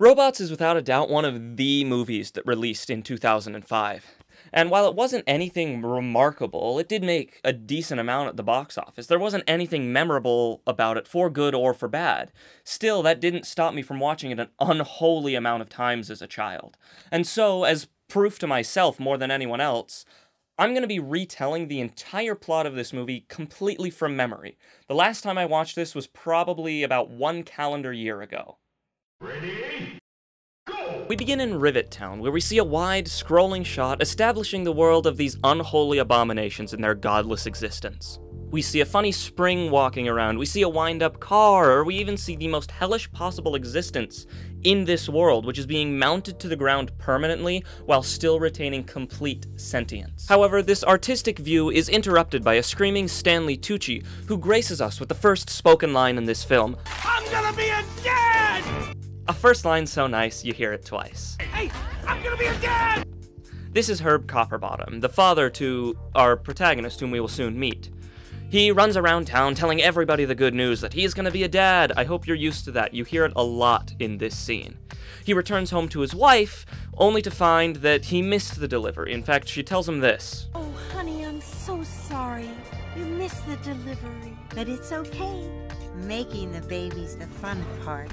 Robots is without a doubt one of the movies that released in 2005. And while it wasn't anything remarkable, it did make a decent amount at the box office. There wasn't anything memorable about it, for good or for bad. Still, that didn't stop me from watching it an unholy amount of times as a child. And so, as proof to myself more than anyone else, I'm going to be retelling the entire plot of this movie completely from memory. The last time I watched this was probably about 1 calendar year ago. Ready? Go! We begin in Rivet Town, where we see a wide, scrolling shot establishing the world of these unholy abominations in their godless existence. We see a funny spring walking around, we see a wind-up car, or we even see the most hellish possible existence in this world, which is being mounted to the ground permanently while still retaining complete sentience. However, this artistic view is interrupted by a screaming Stanley Tucci, who graces us with the first spoken line in this film. I'm gonna be a dad! A first line so nice, you hear it twice. Hey, I'm gonna be a dad! This is Herb Copperbottom, the father to our protagonist, whom we will soon meet. He runs around town telling everybody the good news that he's gonna be a dad. I hope you're used to that. You hear it a lot in this scene. He returns home to his wife, only to find that he missed the delivery. In fact, she tells him this. Oh, honey, I'm so sorry. You missed the delivery. But it's okay. Making the baby's the fun part.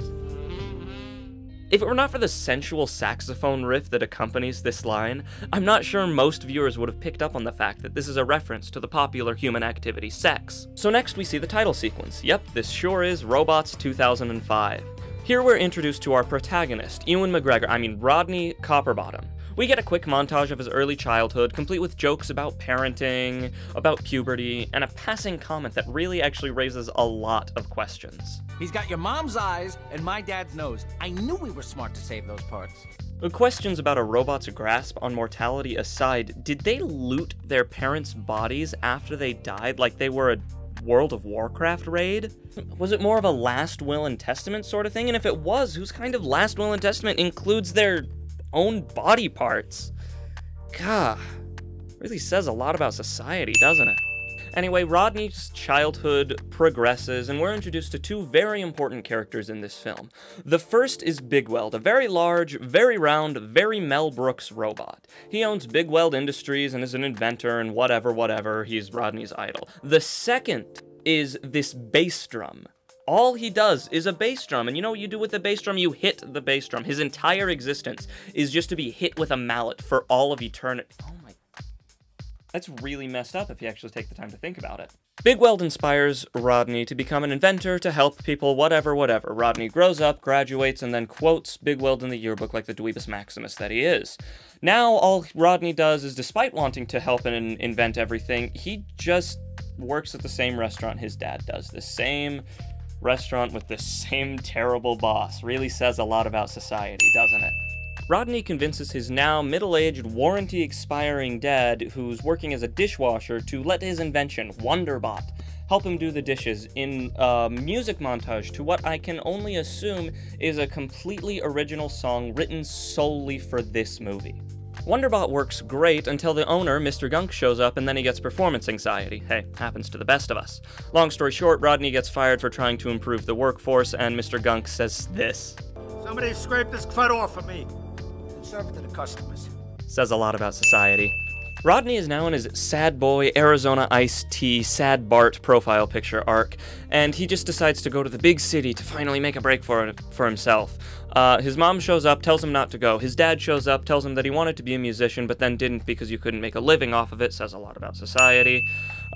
If it were not for the sensual saxophone riff that accompanies this line, I'm not sure most viewers would have picked up on the fact that this is a reference to the popular human activity sex. So next we see the title sequence. Yep, this sure is Robots 2005. Here we're introduced to our protagonist, Rodney Copperbottom. We get a quick montage of his early childhood, complete with jokes about parenting, about puberty, and a passing comment that really actually raises a lot of questions. He's got your mom's eyes and my dad's nose. I knew we were smart to save those parts. The questions about a robot's grasp on mortality aside, did they loot their parents' bodies after they died like they were a World of Warcraft raid? Was it more of a last will and testament sort of thing? And if it was, whose kind of last will and testament includes their own body parts? Gah, really says a lot about society, doesn't it? Anyway, Rodney's childhood progresses, and we're introduced to two very important characters in this film. The first is Bigweld, a very large, very round, very Mel Brooks robot. He owns Bigweld Industries and is an inventor and whatever, he's Rodney's idol. The second is this bass drum. All he does is a bass drum, and you know what you do with the bass drum? You hit the bass drum. His entire existence is just to be hit with a mallet for all of eternity. Oh my... That's really messed up if you actually take the time to think about it. Bigweld inspires Rodney to become an inventor, to help people, whatever. Rodney grows up, graduates, and then quotes Bigweld in the yearbook like the dweebus maximus that he is. Now, all Rodney does is, despite wanting to help and invent everything, he just works at the same restaurant his dad does. The same restaurant with the same terrible boss. Really says a lot about society, doesn't it? Rodney convinces his now middle-aged, warranty-expiring dad, who's working as a dishwasher, to let his invention, Wonderbot, help him do the dishes in a music montage to what I can only assume is a completely original song written solely for this movie. Wonderbot works great until the owner, Mr. Gunk, shows up and then he gets performance anxiety. Hey, happens to the best of us. Long story short, Rodney gets fired for trying to improve the workforce, and Mr. Gunk says this. Somebody scrape this crud off of me. Serve it to the customers. Says a lot about society. Rodney is now in his sad boy, Arizona iced tea, sad Bart profile picture arc, and he just decides to go to the big city to finally make a break for himself. His mom shows up, tells him not to go. His dad shows up, tells him that he wanted to be a musician, but then didn't because you couldn't make a living off of it. Says a lot about society.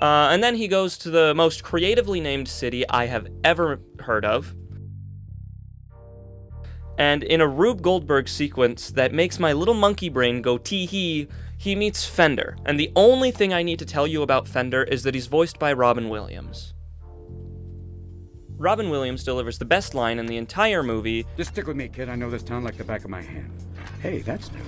And then he goes to the most creatively named city I have ever heard of. And in a Rube Goldberg sequence that makes my little monkey brain go tee-hee, he meets Fender. And the only thing I need to tell you about Fender is that he's voiced by Robin Williams. Robin Williams delivers the best line in the entire movie. Just stick with me, kid. I know this town like the back of my hand. Hey, that's new.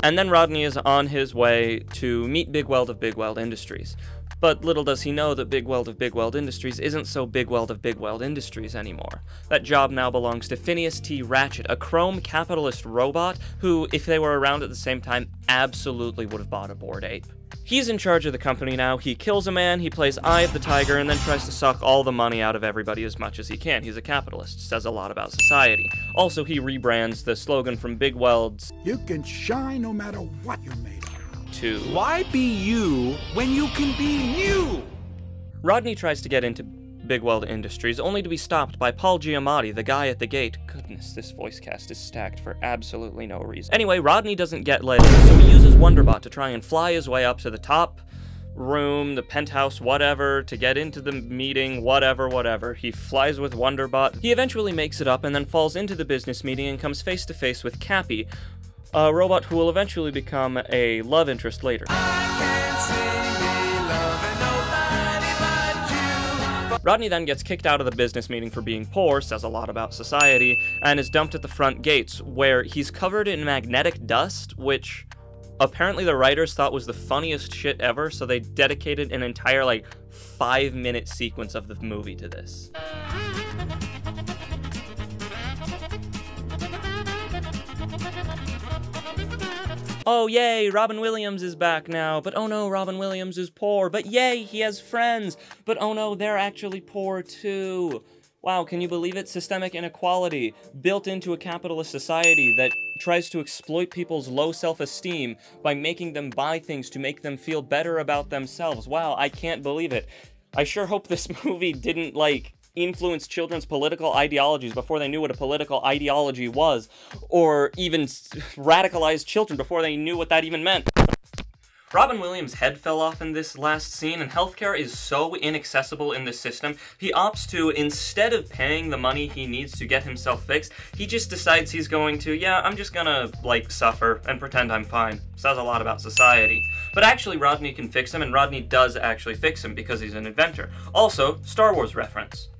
And then Rodney is on his way to meet Bigweld of Bigweld Industries. But little does he know that Big Weld of Big Weld Industries isn't so Big Weld of Big Weld Industries anymore. That job now belongs to Phineas T. Ratchet, a chrome capitalist robot who, if they were around at the same time, absolutely would have bought a Bored Ape. He's in charge of the company now. He kills a man, he plays Eye of the Tiger, and then tries to suck all the money out of everybody as much as he can. He's a capitalist, says a lot about society. Also, he rebrands the slogan from Big Weld's "You can shine no matter what you're made of" to Why be you when you can be new? Rodney tries to get into Big Weld Industries, only to be stopped by Paul Giamatti, the guy at the gate. Goodness, this voice cast is stacked for absolutely no reason. Anyway, Rodney doesn't get let in, so he uses Wonderbot to try and fly his way up to the top room, the penthouse, whatever, to get into the meeting, whatever. He flies with Wonderbot. He eventually makes it up and then falls into the business meeting and comes face to face with Cappy, a robot who will eventually become a love interest later. Rodney then gets kicked out of the business meeting for being poor, says a lot about society, and is dumped at the front gates, where he's covered in magnetic dust, which apparently the writers thought was the funniest shit ever, so they dedicated an entire, 5-minute sequence of the movie to this. Oh yay, Robin Williams is back now, but oh no, Robin Williams is poor, but yay, he has friends, but oh no, they're actually poor too. Wow, can you believe it? Systemic inequality, built into a capitalist society that tries to exploit people's low self-esteem by making them buy things to make them feel better about themselves. Wow, I can't believe it. I sure hope this movie didn't, influence children's political ideologies before they knew what a political ideology was, or even radicalize children before they knew what that even meant. Robin Williams' head fell off in this last scene, and healthcare is so inaccessible in this system, he opts to, instead of paying the money he needs to get himself fixed, he just decides he's going to, yeah, I'm just gonna, suffer and pretend I'm fine. Says a lot about society. But actually, Rodney can fix him, and Rodney does actually fix him because he's an inventor. Also, Star Wars reference.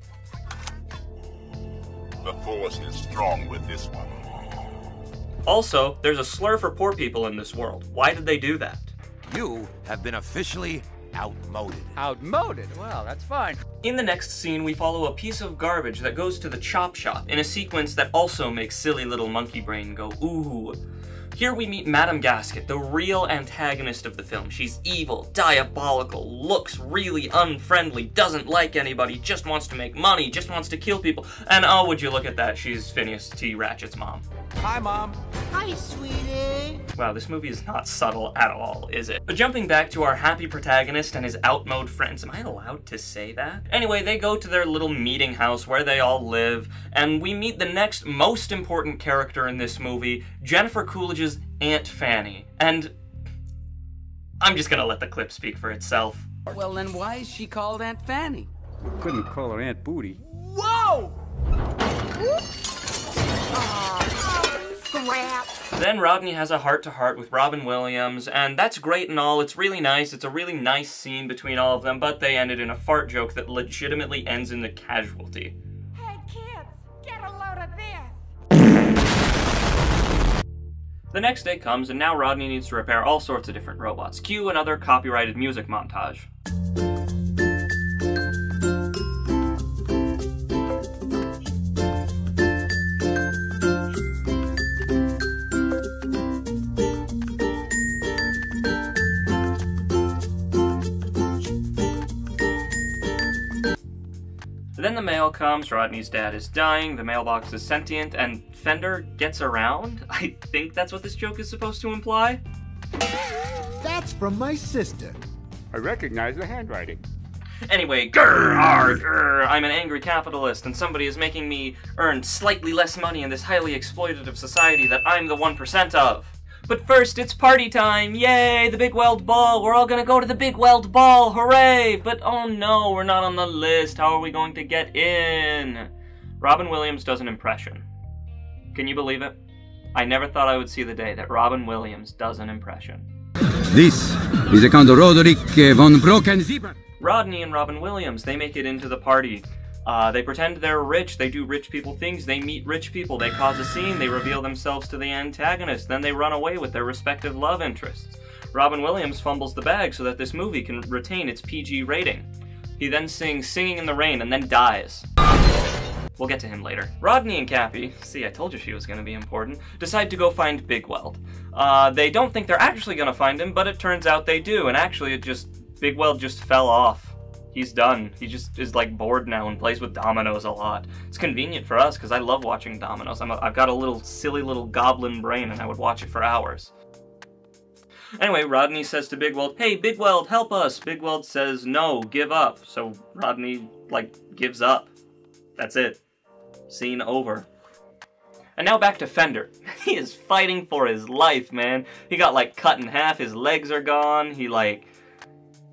The Force is strong with this one. Also, there's a slur for poor people in this world. Why did they do that? You have been officially outmoded. Outmoded? Well, that's fine. In the next scene, we follow a piece of garbage that goes to the chop shop in a sequence that also makes silly little monkey brain go, ooh. Here we meet Madame Gasket, the real antagonist of the film. She's evil, diabolical, looks really unfriendly, doesn't like anybody, just wants to make money, just wants to kill people. And oh, would you look at that, she's Phineas T. Ratchet's mom. Hi, Mom. Hi, sweetie. Wow, this movie is not subtle at all, is it? But jumping back to our happy protagonist and his outmode friends, am I allowed to say that? Anyway, they go to their little meeting house where they all live, and we meet the next most important character in this movie, Jennifer Coolidge's Aunt Fanny. And I'm just gonna let the clip speak for itself. Well, then why is she called Aunt Fanny? You couldn't call her Aunt Booty. Whoa! Then Rodney has a heart-to-heart with Robin Williams, and that's great and all, it's really nice, it's a really nice scene between all of them, but they ended in a fart joke that legitimately ends in the casualty. Hey kids, get a load of this! The next day comes, and now Rodney needs to repair all sorts of different robots. Cue another copyrighted music montage. Then the mail comes, Rodney's dad is dying, the mailbox is sentient, and Fender gets around? I think that's what this joke is supposed to imply? That's from my sister. I recognize the handwriting. Anyway, grrr, I'm an angry capitalist, and somebody is making me earn slightly less money in this highly exploitative society that I'm the 1% of. But first, it's party time! Yay, the Big Weld Ball! We're all gonna go to the Big Weld Ball! Hooray! But oh no, we're not on the list. How are we going to get in? Robin Williams does an impression. Can you believe it? I never thought I would see the day that Robin Williams does an impression. This is the Count Roderick von Brocken-Zieber. Rodney and Robin Williams, they make it into the party. They pretend they're rich, they do rich people things, they meet rich people, they cause a scene, they reveal themselves to the antagonist, then they run away with their respective love interests. Robin Williams fumbles the bag so that this movie can retain its PG rating. He then sings Singing in the Rain and then dies. We'll get to him later. Rodney and Cappy, see, I told you she was going to be important, decide to go find Big Weld. They don't think they're actually going to find him, but it turns out they do, and actually Big Weld just fell off. He's done. He just is like bored now and plays with dominoes a lot. It's convenient for us because I love watching dominoes. I've got a little silly little goblin brain and I would watch it for hours. Anyway, Rodney says to Big Weld, "Hey, Big Weld, help us." Big Weld says, "No, give up." So Rodney, gives up. That's it. Scene over. And now back to Fender. He is fighting for his life, man. He got, cut in half. His legs are gone. He,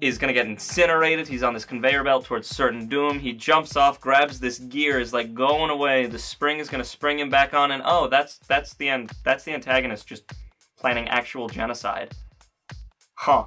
is gonna get incinerated. He's on this conveyor belt towards certain doom. He jumps off, grabs this gear, is going away. The spring is gonna spring him back on, and oh, that's the end. That's the antagonist just planning actual genocide. Huh.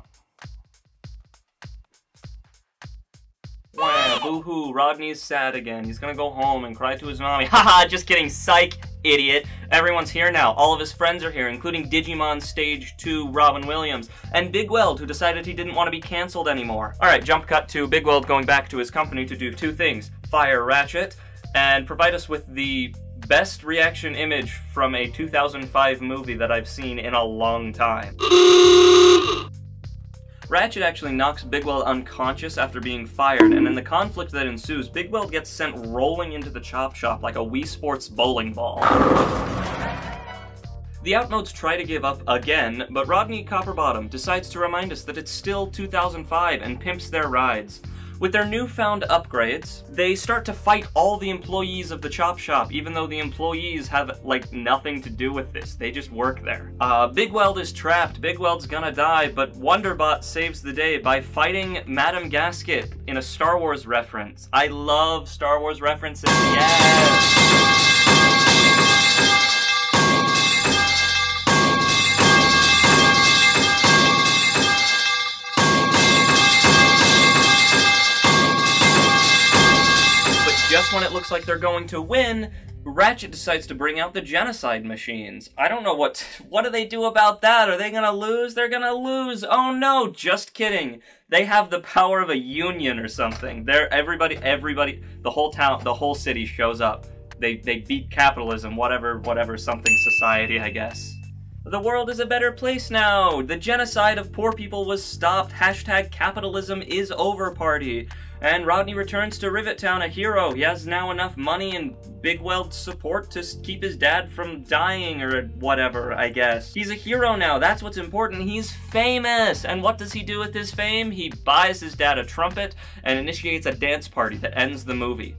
Wow, boo-hoo, Rodney's sad again. He's gonna go home and cry to his mommy. Haha, just kidding, psych, idiot. Everyone's here now. All of his friends are here, including Digimon Stage 2 Robin Williams, and Big Weld, who decided he didn't want to be cancelled anymore. Alright, jump cut to Big Weld going back to his company to do two things. Fire Ratchet, and provide us with the best reaction image from a 2005 movie that I've seen in a long time. Ratchet actually knocks Big Weld unconscious after being fired, and in the conflict that ensues, Big Weld gets sent rolling into the chop shop like a Wii Sports bowling ball. The Outmodes try to give up again, but Rodney Copperbottom decides to remind us that it's still 2005 and pimps their rides. With their newfound upgrades, they start to fight all the employees of the chop shop, even though the employees have, nothing to do with this. They just work there. Big Weld is trapped. Big Weld's gonna die, but Wonderbot saves the day by fighting Madame Gasket in a Star Wars reference. I love Star Wars references. Yes! Just when it looks like they're going to win, Ratchet decides to bring out the genocide machines. I don't know what do they do about that? Are they gonna lose? They're gonna lose! Oh no, just kidding. They have the power of a union or something. Everybody, the whole town, the whole city shows up. They beat capitalism, whatever something society, I guess. The world is a better place now! The genocide of poor people was stopped. Hashtag capitalism is over party. And Rodney returns to Rivet Town a hero. He has now enough money and Big Weld's support to keep his dad from dying or whatever, I guess. He's a hero now, that's what's important. He's famous! And what does he do with his fame? He buys his dad a trumpet and initiates a dance party that ends the movie.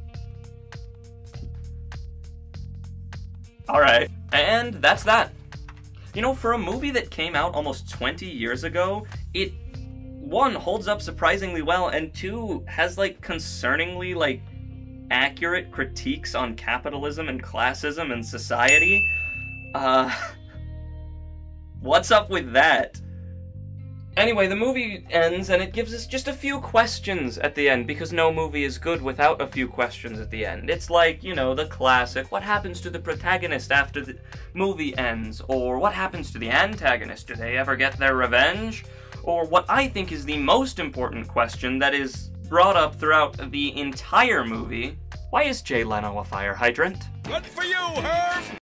Alright, and that's that. You know, for a movie that came out almost 20 years ago, it, one, holds up surprisingly well, and two, has, concerningly, accurate critiques on capitalism and classism and society. What's up with that? Anyway, the movie ends, and it gives us just a few questions at the end, because no movie is good without a few questions at the end. It's like, you know, the classic, what happens to the protagonist after the movie ends? Or what happens to the antagonist? Do they ever get their revenge? Or what I think is the most important question that is brought up throughout the entire movie, why is Jay Leno a fire hydrant? Good for you, Herb!